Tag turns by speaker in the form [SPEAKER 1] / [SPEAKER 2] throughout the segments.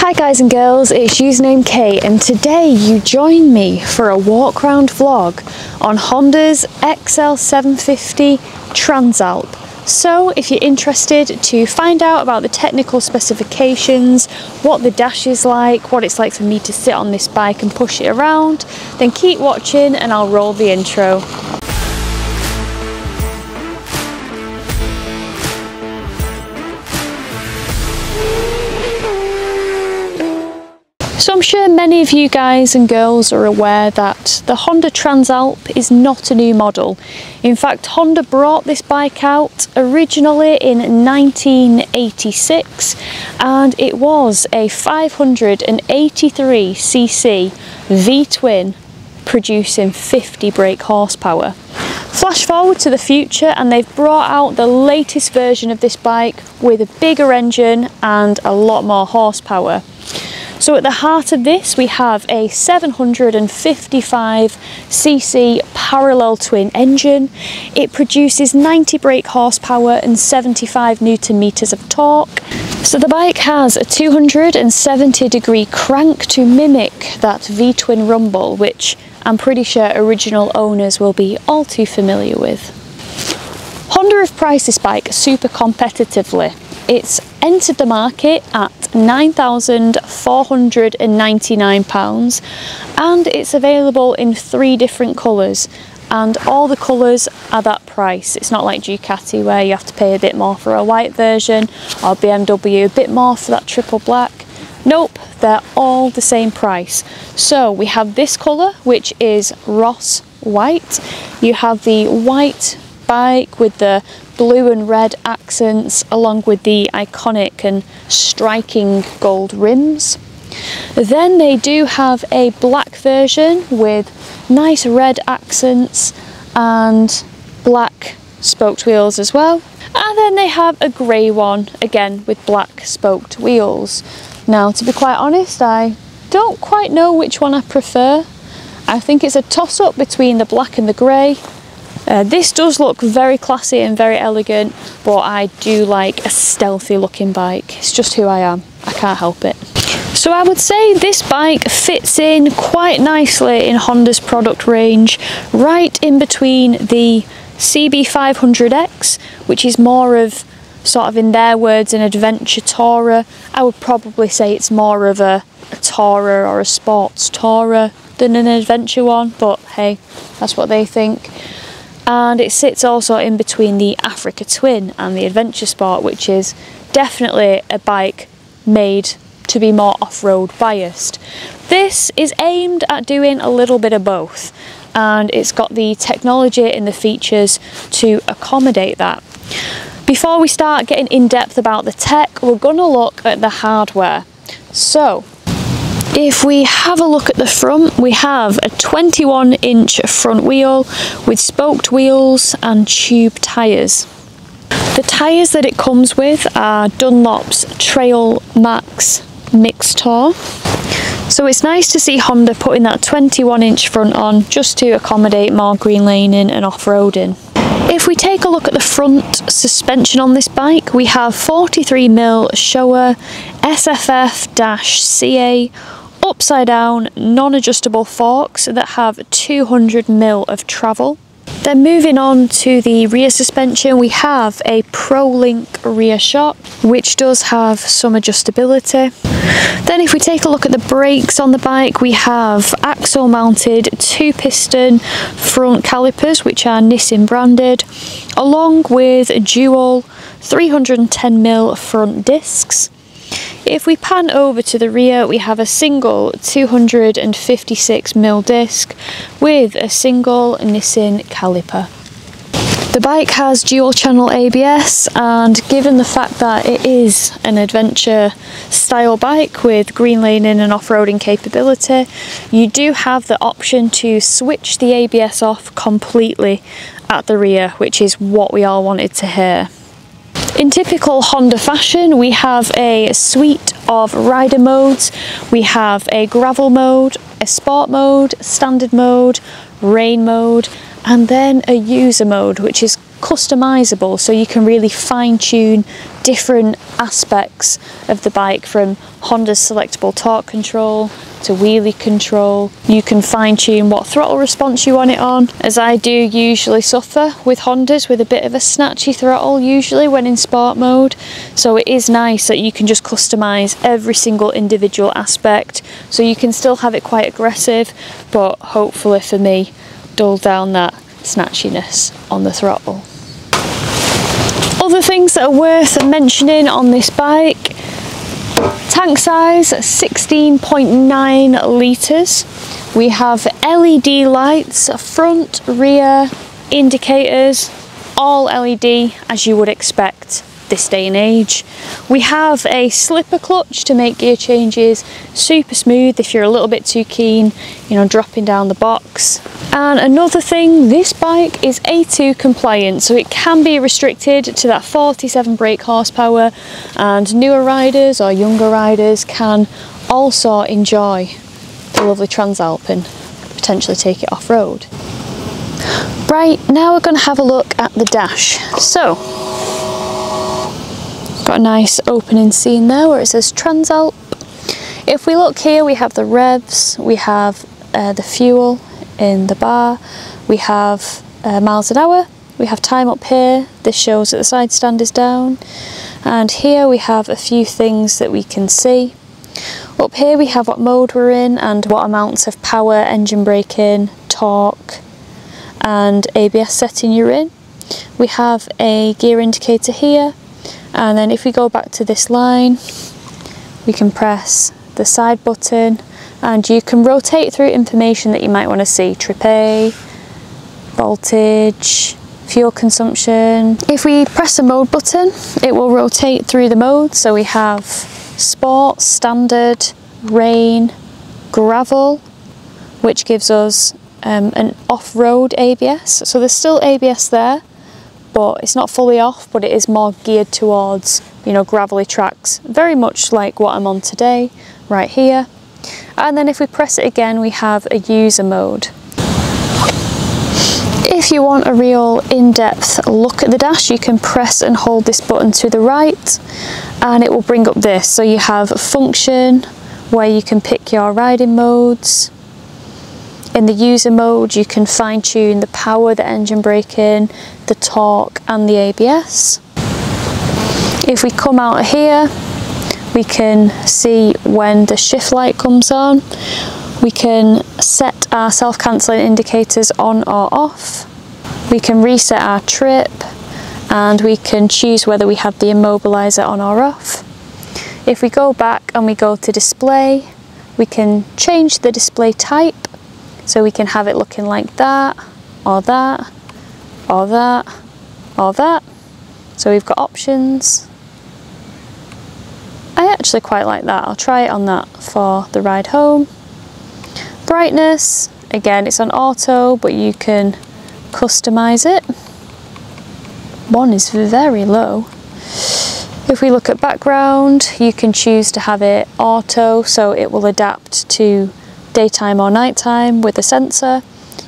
[SPEAKER 1] Hi guys and girls, it's Usernamekate and today you join me for a walk round vlog on Honda's XL750 Transalp. So if you're interested to find out about the technical specifications, what the dash is like, what it's like for me to sit on this bike and push it around, then keep watching and I'll roll the intro. So I'm sure many of you guys and girls are aware that the Honda Transalp is not a new model. In fact, Honda brought this bike out originally in 1986 and it was a 583cc V-twin producing 50 brake horsepower. Flash forward to the future and they've brought out the latest version of this bike with a bigger engine and a lot more horsepower. So at the heart of this we have a 755cc parallel twin engine. It produces 90 brake horsepower and 75 Newton meters of torque. So the bike has a 270-degree crank to mimic that V-twin rumble, which I'm pretty sure original owners will be all too familiar with. Honda have priced this bike super competitively. It's entered the market at £9,499 and it's available in 3 different colours, and all the colours are that price. It's not like Ducati where you have to pay a bit more for a white version or BMW a bit more for that triple black. Nope, they're all the same price. So we have this colour, which is Ross White. You have the white bike with the blue and red accents along with the iconic and striking gold rims. Then they do have a black version with nice red accents and black spoked wheels as well. And then they have a grey one again with black spoked wheels. Now, to be quite honest, I don't quite know which one I prefer. I think it's a toss-up between the black and the grey. This does look very classy and very elegant, but I do like a stealthy looking bike. It's just who I am, I can't help it. So I would say this bike fits in quite nicely in Honda's product range, right in between the CB500X, which is more of, sort of in their words, an adventure tourer. I would probably say it's more of a tourer or a sports tourer than an adventure one, but hey, that's what they think. And it sits also in between the Africa Twin and the Adventure Sport, which is definitely a bike made to be more off-road biased. This is aimed at doing a little bit of both, and it's got the technology and the features to accommodate that. Before we start getting in depth about the tech, we're going to look at the hardware. So if we have a look at the front, we have a 21-inch front wheel with spoked wheels and tube tyres. The tyres that it comes with are Dunlop's Trail Max Mixed Tour. So it's nice to see Honda putting that 21-inch front on just to accommodate more green laning and off-roading. If we take a look at the front suspension on this bike, we have 43mm Showa SFF-CA upside down non-adjustable forks that have 200mm of travel. Then moving on to the rear suspension, we have a ProLink rear shock, which does have some adjustability. Then if we take a look at the brakes on the bike, we have axle mounted 2-piston front calipers, which are Nissan branded, along with dual 310mm front discs. If we pan over to the rear, we have a single 256mm disc with a single Nissan caliper. The bike has dual channel ABS, and given the fact that it is an adventure style bike with green laning and off-roading capability, you do have the option to switch the ABS off completely at the rear, which is what we all wanted to hear. In typical Honda fashion, we have a suite of rider modes. We have a gravel mode, a sport mode, standard mode, rain mode, and then a user mode, which is customizable, so you can really fine-tune different aspects of the bike, from Honda's selectable torque control to wheelie control. You can fine tune what throttle response you want it on, as I do usually suffer with Hondas with a bit of a snatchy throttle usually when in sport mode. So it is nice that you can just customise every single individual aspect, so you can still have it quite aggressive, but hopefully for me dull down that snatchiness on the throttle. Other things that are worth mentioning on this bike: tank size 16.9 litres. We have LED lights, front, rear, indicators, all LED as you would expect this day and age. We have a slipper clutch to make gear changes super smooth if you're a little bit too keen, you know, dropping down the box. And another thing, this bike is A2 compliant, so it can be restricted to that 47 brake horsepower, and newer riders or younger riders can also enjoy the lovely Transalp and potentially take it off-road. Right, now we're going to have a look at the dash. So, got a nice opening scene there where it says Transalp. If we look here, we have the revs, we have the fuel in the bar, we have miles an hour, we have time up here. This shows that the side stand is down, and here we have a few things that we can see. Up here we have what mode we're in and what amounts of power, engine braking, torque and ABS setting you're in. We have a gear indicator here, and then if we go back to this line we can press the side button and you can rotate through information that you might want to see: trip A, voltage, fuel consumption. If we press the mode button, it will rotate through the modes. So we have sport, standard, rain, gravel, which gives us an off-road ABS. So there's still ABS there, but it's not fully off, but it is more geared towards, you know, gravelly tracks, very much like what I'm on today right here. And then if we press it again, we have a user mode. If you want a real in-depth look at the dash, you can press and hold this button to the right and it will bring up this. So you have a function where you can pick your riding modes. In the user mode you can fine tune the power, the engine braking, the torque and the ABS. If we come out of here, we can see when the shift light comes on. We can set our self-cancelling indicators on or off. We can reset our trip, and we can choose whether we have the immobiliser on or off. If we go back and we go to display, we can change the display type, so we can have it looking like that, or that, or that, or that. So we've got options. I actually quite like that. I'll try it on that for the ride home. Brightness, again it's on auto, but you can customise it. One is very low. If we look at background, you can choose to have it auto, so it will adapt to daytime or nighttime with a sensor.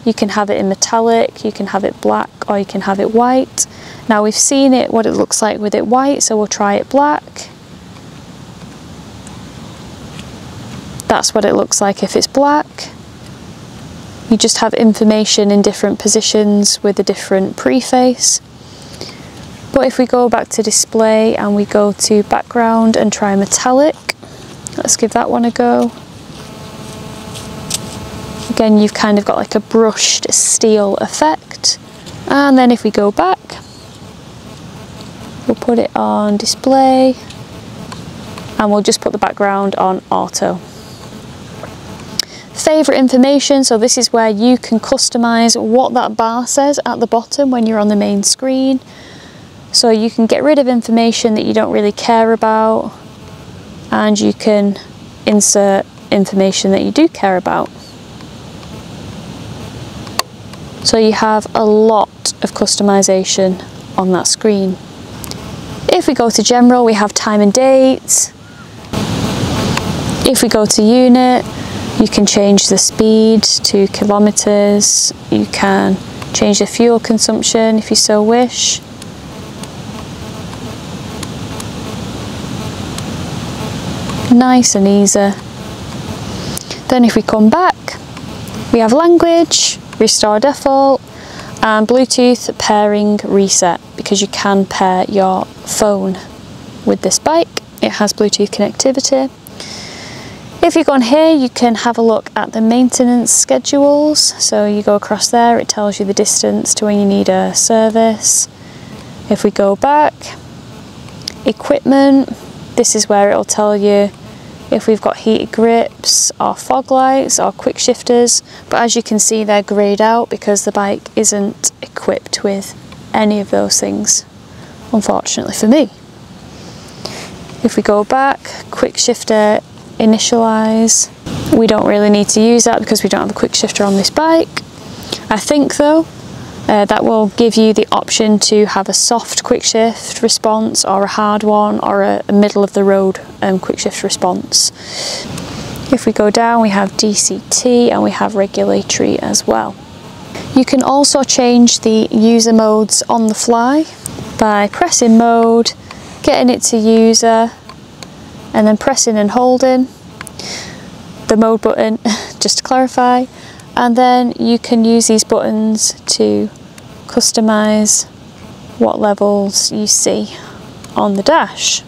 [SPEAKER 1] You can have it in metallic, you can have it black, or you can have it white. Now we've seen it, what it looks like with it white, so we'll try it black. That's what it looks like if it's black. You just have information in different positions with a different preface. But if we go back to display and we go to background and try metallic, let's give that one a go. Again, you've kind of got like a brushed steel effect. And then if we go back, we'll put it on display and we'll just put the background on auto. Favourite information, so this is where you can customise what that bar says at the bottom when you're on the main screen. So you can get rid of information that you don't really care about, and you can insert information that you do care about. So you have a lot of customisation on that screen. If we go to general, we have time and date. If we go to unit, you can change the speed to kilometres, you can change the fuel consumption if you so wish. Nice and easy. Then if we come back, we have language, restore default, and Bluetooth pairing reset, because you can pair your phone with this bike. It has Bluetooth connectivity. If you go on here, you can have a look at the maintenance schedules. So you go across there, it tells you the distance to when you need a service. If we go back, equipment, this is where it'll tell you if we've got heated grips or fog lights or quick shifters, but as you can see they're greyed out because the bike isn't equipped with any of those things, unfortunately for me. If we go back, quick shifter initialize, we don't really need to use that because we don't have a quick shifter on this bike. I think though that will give you the option to have a soft quick shift response or a hard one, or a middle of the road quick shift response. If we go down, we have DCT and we have regulatory as well. You can also change the user modes on the fly by pressing mode, getting it to user, and then pressing and holding the mode button just to clarify, and then you can use these buttons to customize what levels you see on the dash.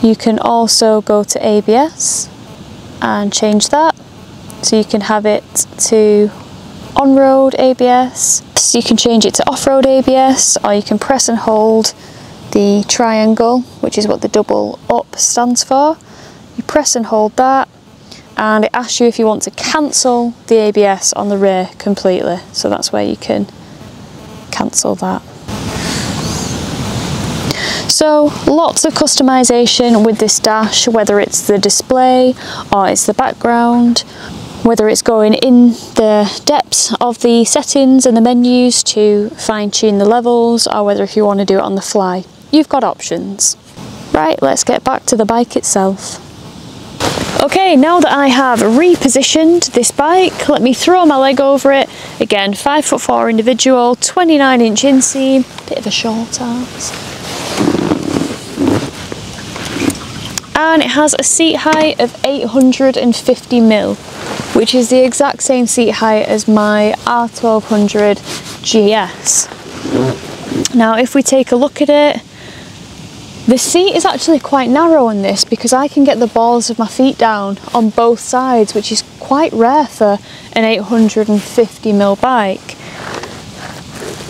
[SPEAKER 1] You can also go to ABS and change that, so you can have it to on-road ABS, so you can change it to off-road ABS, or you can press and hold the triangle, which is what the double up stands for. You press and hold that, and it asks you if you want to cancel the ABS on the rear completely, so that's where you can cancel that. So lots of customization with this dash, whether it's the display or it's the background, whether it's going in the depths of the settings and the menus to fine-tune the levels, or whether if you want to do it on the fly. You've got options. Right, let's get back to the bike itself. Okay, now that I have repositioned this bike, let me throw my leg over it. Again, 5'4" individual, 29-inch inseam, bit of a short arms. And it has a seat height of 850mm, which is the exact same seat height as my R1200 GS. Now, if we take a look at it, the seat is actually quite narrow on this because I can get the balls of my feet down on both sides, which is quite rare for an 850mm bike.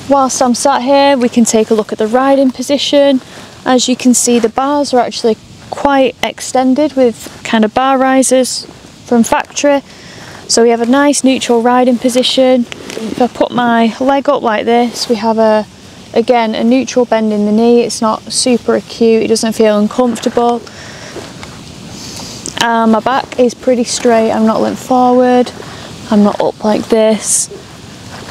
[SPEAKER 1] Whilst I'm sat here, we can take a look at the riding position. As you can see, the bars are actually quite extended with kind of bar risers from factory. So we have a nice neutral riding position. If I put my leg up like this, we have again a neutral bend in the knee. It's not super acute, it doesn't feel uncomfortable. My back is pretty straight, I'm not leant forward, I'm not up like this.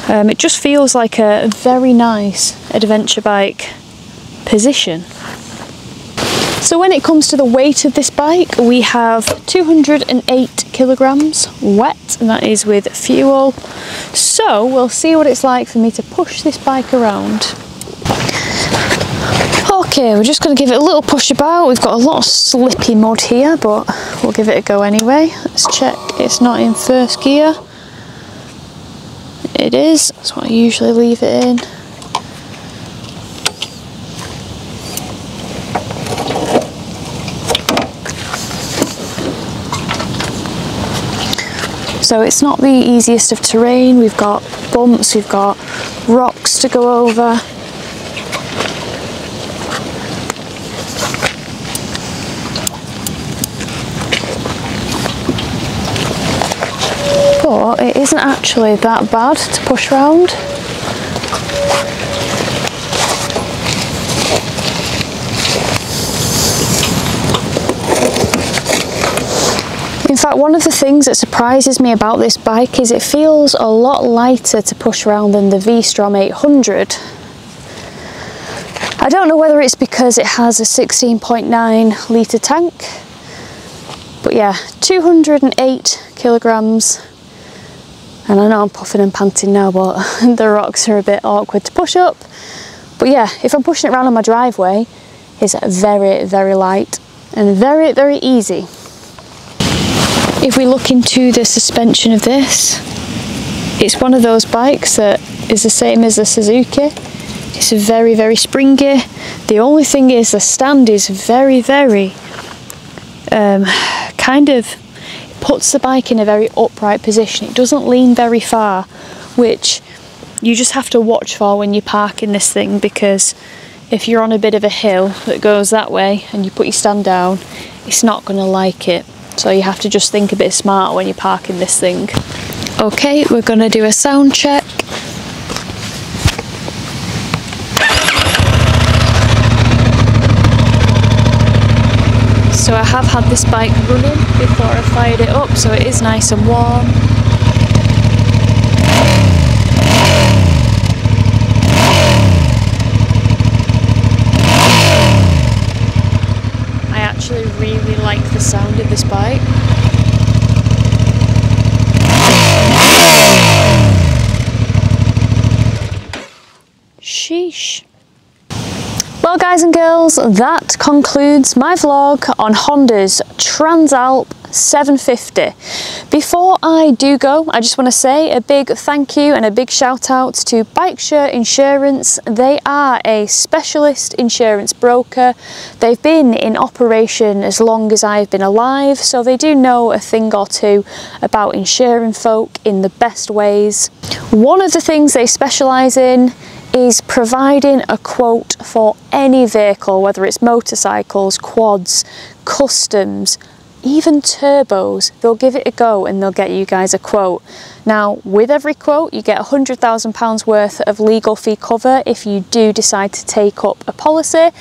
[SPEAKER 1] It just feels like a very nice adventure bike position. So when it comes to the weight of this bike, we have 208 kilograms wet, and that is with fuel. So we'll see what it's like for me to push this bike around. Okay, we're just going to give it a little push about. We've got a lot of slippy mud here, but we'll give it a go anyway. Let's check it's not in first gear. It is, that's what I usually leave it in. So it's not the easiest of terrain. We've got bumps, we've got rocks to go over. But it isn't actually that bad to push around. In fact, one of the things that surprises me about this bike is it feels a lot lighter to push around than the V-Strom 800. I don't know whether it's because it has a 16.9 litre tank, but yeah, 208 kilograms. And I know I'm puffing and panting now, but the rocks are a bit awkward to push up. But yeah, if I'm pushing it around on my driveway, it's very, very light. and very, very easy. If we look into the suspension of this, it's one of those bikes that is the same as the Suzuki. It's very, very springy. The only thing is the stand is very, very kind of puts the bike in a very upright position. It doesn't lean very far, which you just have to watch for when you're parking this thing, because if you're on a bit of a hill that goes that way and you put your stand down, it's not going to like it. So you have to just think a bit smarter when you're parking this thing. Okay, we're going to do a sound check. So I have had this bike running before I fired it up, so it is nice and warm. I actually really like the sound of this bike. Sheesh. Well guys and girls, that concludes my vlog on Honda's Transalp 750. Before I do go, I just want to say a big thank you and a big shout out to Bikeshare Insurance. They are a specialist insurance broker. They've been in operation as long as I've been alive, so they do know a thing or two about insuring folk in the best ways. One of the things they specialise in is providing a quote for any vehicle, whether it's motorcycles, quads, customs, even turbos. They'll give it a go and they'll get you guys a quote. Now, with every quote, you get £100,000 worth of legal fee cover if you do decide to take up a policy.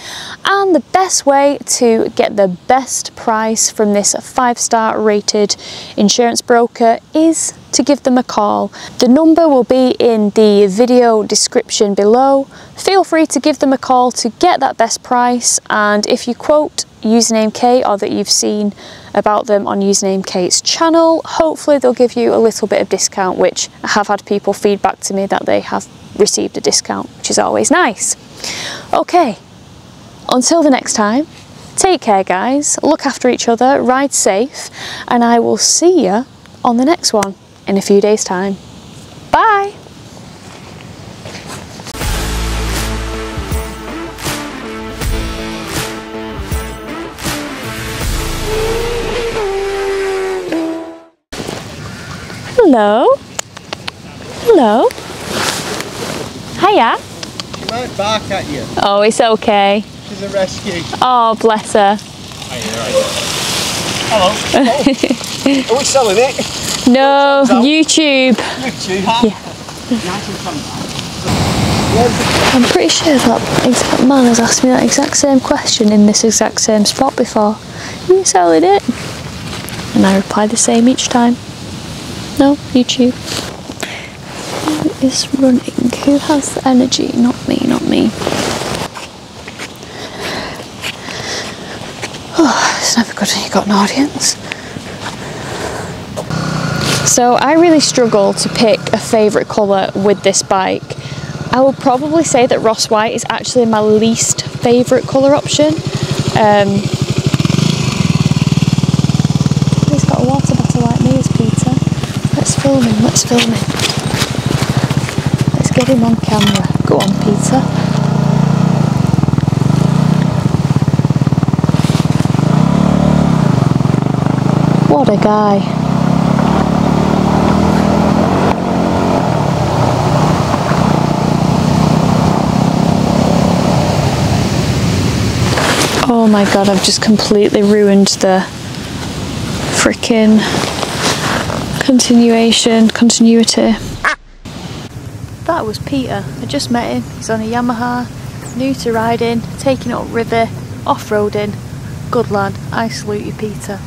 [SPEAKER 1] And the best way to get the best price from this 5-star rated insurance broker is to give them a call. The number will be in the video description below. Feel free to give them a call to get that best price, and if you quote Usernamekate or that you've seen about them on Usernamekate's channel, hopefully they'll give you a little bit of discount, which I have had people feedback to me that they have received a discount, which is always nice. Okay, until the next time, take care guys, look after each other, ride safe, and I will see you on the next one in a few days' time. Bye! Hello? Hello? Hiya?
[SPEAKER 2] She might bark at you.
[SPEAKER 1] Oh, it's okay.
[SPEAKER 2] She's a rescue.
[SPEAKER 1] Oh, bless her.
[SPEAKER 2] Hello. Oh. Are we selling it?
[SPEAKER 1] No, YouTube.
[SPEAKER 2] YouTube?
[SPEAKER 1] Yeah. I'm pretty sure that exact man has asked me that exact same question in this exact same spot before. Are you selling it? And I reply the same each time. No, YouTube. Who is running? Who has the energy? Not me, not me. Oh, it's never good when you've got an audience. So I really struggle to pick a favourite colour with this bike. I would probably say that Ross White is actually my least favourite colour option. He's got a water bottle like me, is Peter. Let's film him, let's film him. Let's get him on camera. Go on, Peter. What a guy. Oh my god, I've just completely ruined the frickin' continuity. That was Peter. I just met him. He's on a Yamaha, new to riding, taking it up river, off-roading. Good lad. I salute you, Peter.